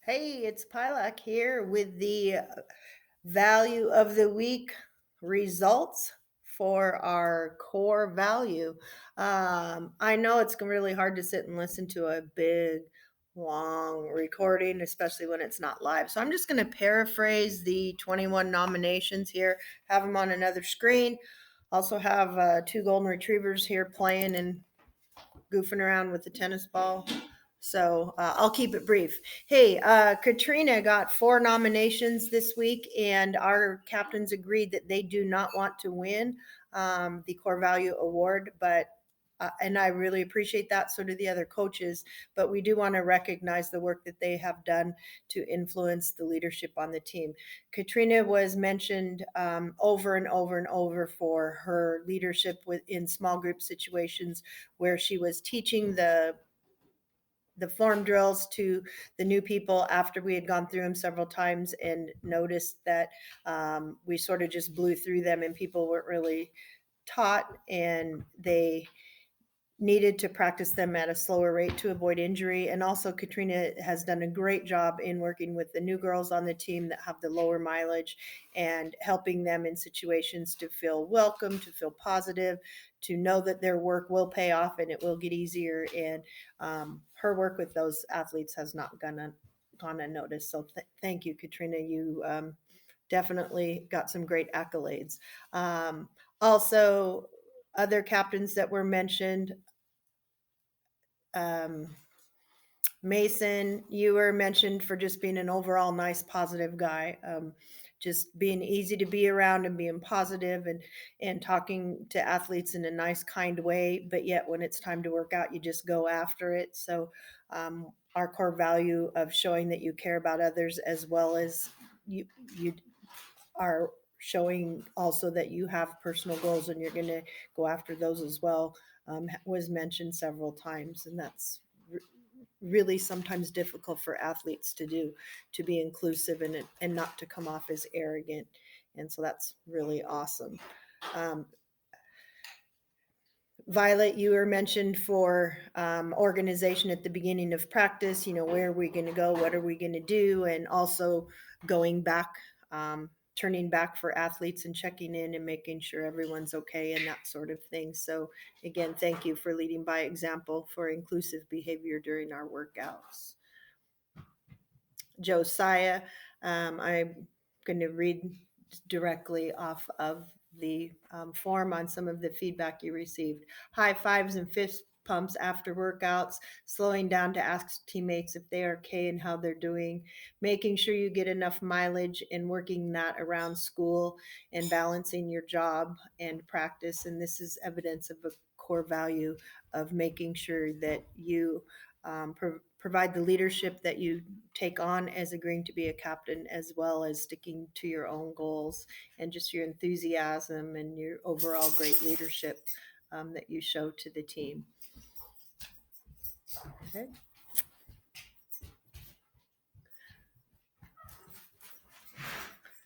Hey, it's Pilak here with the value of the week results for our core value. I know it's really hard to sit and listen to a big, long recording, especially when it's not live. So I'm just going to paraphrase the 21 nominations here, have them on another screen. Also have two golden retrievers here playing and goofing around with the tennis ball. So I'll keep it brief. Hey, Katrina got 4 nominations this week, and our captains agreed that they do not want to win the Core Value Award, but and I really appreciate that. So do the other coaches, but we do want to recognize the work that they have done to influence the leadership on the team. Katrina was mentioned over and over and over for her leadership in small group situations where she was teaching the form drills to the new people after we had gone through them several times and noticed that we sort of just blew through them and people weren't really taught and they needed to practice them at a slower rate to avoid injury. And also, Katrina has done a great job in working with the new girls on the team that have the lower mileage and helping them in situations to feel welcome, to feel positive, to know that their work will pay off and it will get easier. And her work with those athletes has not gone unnoticed. So thank you, Katrina. You definitely got some great accolades. Also, other captains that were mentioned, um, Mason, you were mentioned for just being an overall nice, positive guy. Just being easy to be around and being positive and talking to athletes in a nice, kind way. But yet, when it's time to work out, you just go after it. So, our core value of showing that you care about others as well as you are showing also that you have personal goals and you're going to go after those as well, was mentioned several times, and that's really sometimes difficult for athletes to do, to be inclusive and not to come off as arrogant. And so that's really awesome. um, Violet, you were mentioned for organization at the beginning of practice. Where are we going to go? What are we going to do? And also going back, turning back for athletes and checking in and making sure everyone's okay and that sort of thing. So, again, thank you for leading by example for inclusive behavior during our workouts. Josiah, I'm going to read directly off of the form on some of the feedback you received. High fives and fist pumps after workouts, slowing down to ask teammates if they are okay and how they're doing, making sure you get enough mileage and working that around school and balancing your job and practice. And this is evidence of a core value of making sure that you provide the leadership that you take on as agreeing to be a captain, as well as sticking to your own goals and just your enthusiasm and your overall great leadership that you show to the team. Okay.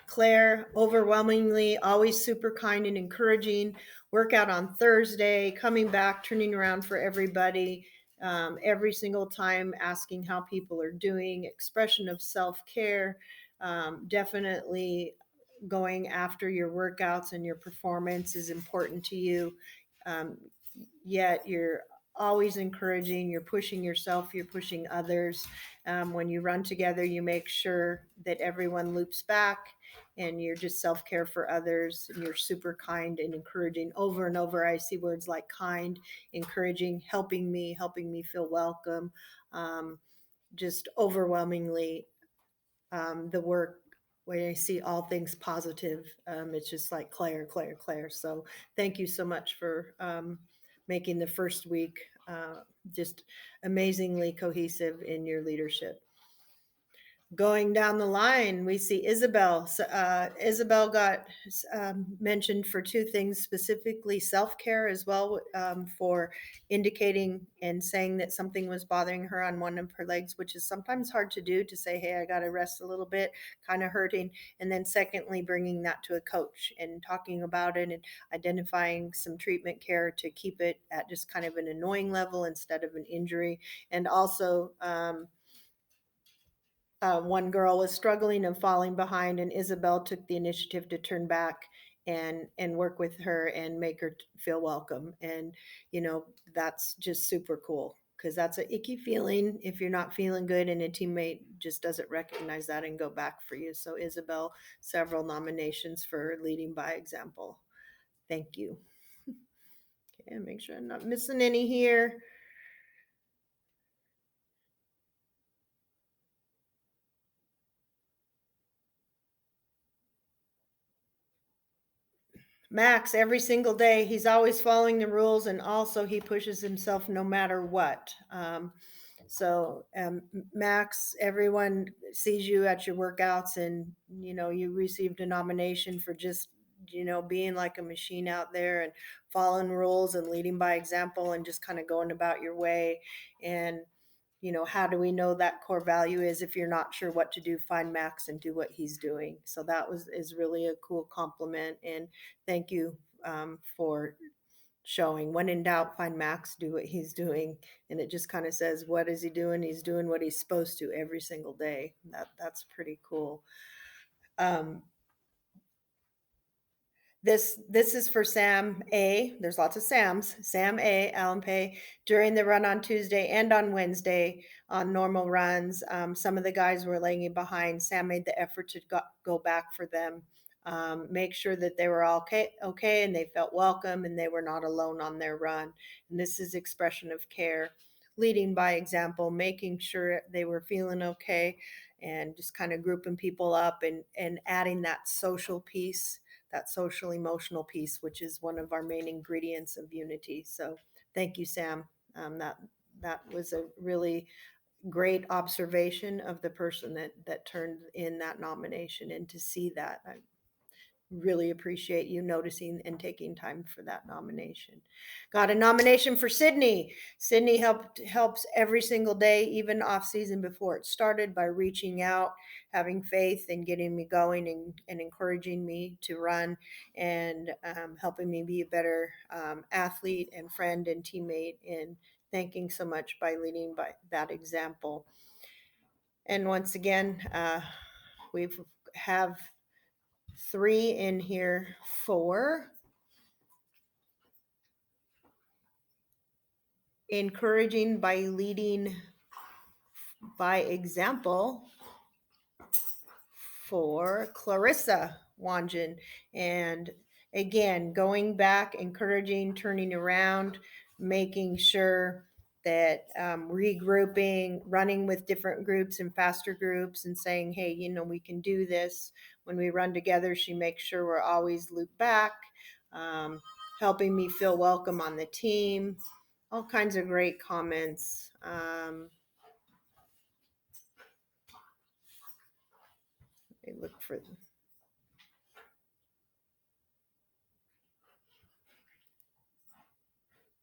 Claire, overwhelmingly always super kind and encouraging. Workout on Thursday, coming back, turning around for everybody. Every single time asking how people are doing, expression of self-care, definitely going after your workouts and your performance is important to you. Um, Yet you're always encouraging, you're pushing yourself, you're pushing others. When you run together, you make sure that everyone loops back and you're just self care for others and you're super kind and encouraging over and over. I see words like kind, encouraging, helping me feel welcome. Um, just overwhelmingly, the work when I see all things positive, it's just like Claire, Claire, Claire. So thank you so much for making the first week just amazingly cohesive in your leadership. Going down the line, we see Isabel. Isabel got mentioned for 2 things, specifically self-care as well, for indicating and saying that something was bothering her on one of her legs, which is sometimes hard to do, to say, hey, I got to rest a little bit, kind of hurting. And then secondly, bringing that to a coach and talking about it and identifying some treatment care to keep it at just kind of an annoying level instead of an injury. And also, one girl was struggling and falling behind, and Isabel took the initiative to turn back and work with her and make her feel welcome. And that's just super cool, because that's a icky feeling if you're not feeling good and a teammate just doesn't recognize that and go back for you. So Isabel, several nominations for leading by example. Thank you. Okay, make sure I'm not missing any here. Max, every single day, he's always following the rules, and also he pushes himself no matter what. So, Max, everyone sees you at your workouts, and you received a nomination for just being like a machine out there and following rules and leading by example and just kind of going about your way. And how do we know that core value is? If you're not sure what to do, find Max and do what he's doing. So that is really a cool compliment, and thank you for showing. When in doubt, find Max, do what he's doing. And it just kind of says, what is he doing? He's doing what he's supposed to every single day. That's pretty cool. um, this is for Sam A. There's lots of Sams. Sam A. Alan Pay. During the run on Tuesday and on Wednesday on normal runs, some of the guys were lagging behind. Sam made the effort to go back for them, make sure that they were all okay, and they felt welcome and they were not alone on their run. And this is expression of care, leading by example, making sure they were feeling okay, and just kind of grouping people up and adding that social piece, that social emotional piece, which is one of our main ingredients of unity. So thank you, Sam. That was a really great observation of the person that turned in that nomination, and to see that, I really appreciate you noticing and taking time for that nomination. Got a nomination for Sydney. Sydney helps every single day, even off season before it started, by reaching out, having faith, and getting me going, and encouraging me to run, and helping me be a better athlete and friend and teammate. And thanking so much by leading by that example. And once again, we've have three in here for encouraging by leading by example for Clarissa Wanjin. And again, going back, encouraging, turning around, making sure that regrouping, running with different groups and faster groups, and saying, hey, we can do this. When we run together, she makes sure we're always looped back, um, helping me feel welcome on the team. All kinds of great comments. I look for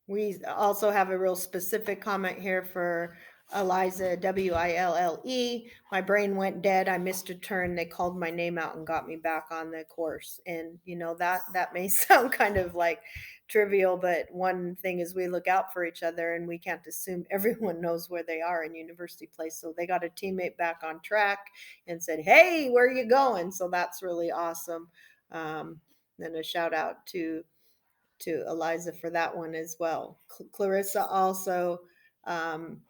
We also have a real specific comment here for Eliza, Wille. My brain went dead. I missed a turn. They called my name out and got me back on the course. And that may sound kind of like trivial, but one thing is we look out for each other, and we can't assume everyone knows where they are in University Place. So they got a teammate back on track and said, hey, where are you going? So that's really awesome. Then a shout out to Eliza for that one as well. Clarissa also, um,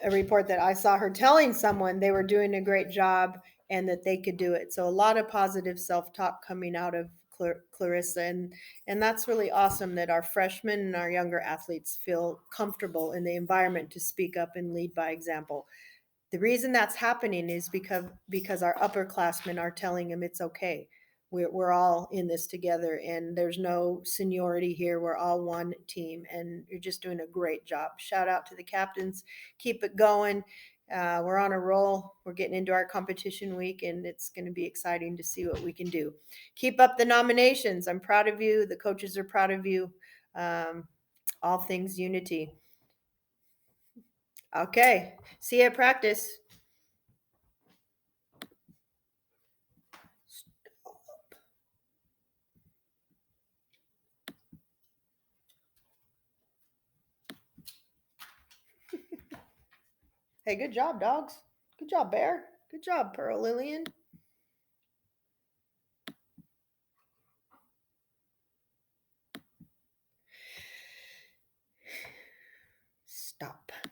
a report that I saw her telling someone they were doing a great job and that they could do it. So a lot of positive self-talk coming out of Clarissa, and that's really awesome that our freshmen and our younger athletes feel comfortable in the environment to speak up and lead by example. The reason that's happening is because our upperclassmen are telling them it's okay. We're all in this together, and there's no seniority here. We're all one team, and you're just doing a great job. Shout out to the captains. Keep it going. We're on a roll. We're getting into our competition week, and it's going to be exciting to see what we can do. Keep up the nominations. I'm proud of you. The coaches are proud of you. Um, all things unity. Okay. See you at practice. Hey, good job, dogs. Good job, Bear. Good job, Pearl Lillian.